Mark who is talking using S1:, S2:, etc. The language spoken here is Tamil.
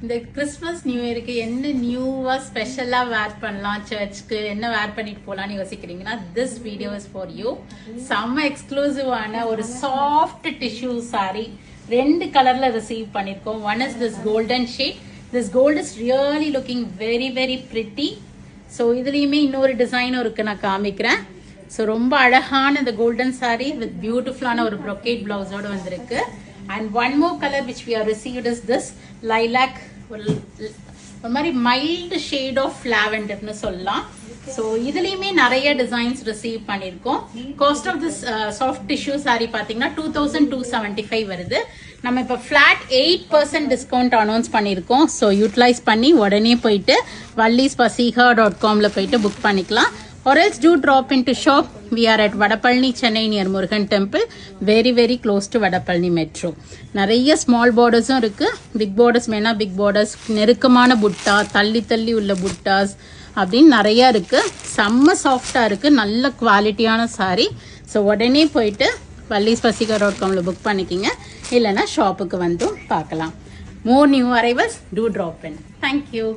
S1: இந்த கிறிஸ்மஸ் நியூ இயருக்கு என்ன நியூவா ஸ்பெஷலா வேர் பண்ணலாம், சர்ச்சுக்கு என்ன வேர் பண்ணிட்டு போலாம்னு யோசிக்கிறீங்கன்னா this video is for you. செம்ம எக்ஸ்க்ளூசிவான ஒரு சாஃப்ட் டிஷ்யூ சாரி ரெண்டு கலர்ல ரிசீவ் பண்ணிருக்கோம். One is this golden shade. This gold is really looking very very pretty. So இதுலயுமே இன்னொரு டிசைனும் இருக்கு, நான் காமிக்கிறேன். ஸோ ரொம்ப அழகான இந்த கோல்டன் சாரி வித் பியூட்டிஃபுல்லான ஒரு ப்ரொக்கேட் பிளவுஸோட வந்திருக்கு. And one more color which we have received is this lilac, ஒரு மாதிரி மைல்டு ஷேட் ஆஃப் லாவெண்டர்னு சொல்லலாம். ஸோ இதுலயுமே நிறைய டிசைன்ஸ் ரிசீவ் பண்ணியிருக்கோம். Cost of this soft tissue sari பார்த்தீங்கன்னா 2275 வருது. நம்ம இப்போ ஃபிளாட் 8% டிஸ்கவுண்ட் அனௌன்ஸ் பண்ணியிருக்கோம். ஸோ யூட்டிலைஸ் பண்ணி உடனே போயிட்டு vallispasiha.com போயிட்டு புக் பண்ணிக்கலாம். Or else do drop into shop. We are at Vadapalani, Chennai near Murugan Temple. Very very close to Vadapalani Metro. நிறைய ஸ்மால் பார்டர்ஸும் இருக்கு. பிக் பார்டர்ஸ் வேணா பிக் பார்டர்ஸ், நெருக்கமான புட்டா, தள்ளி தள்ளி உள்ள புட்டாஸ் அப்படின்னு நிறைய இருக்கு. செம்ம சாஃப்டா இருக்கு, நல்ல குவாலிட்டியான சாரி. ஸோ உடனே போயிட்டு vallispasiha.com புக் பண்ணிக்கிங்க, இல்லைன்னா ஷாப்புக்கு வந்தும் பார்க்கலாம். More new arrivals, do drop in. Thank you.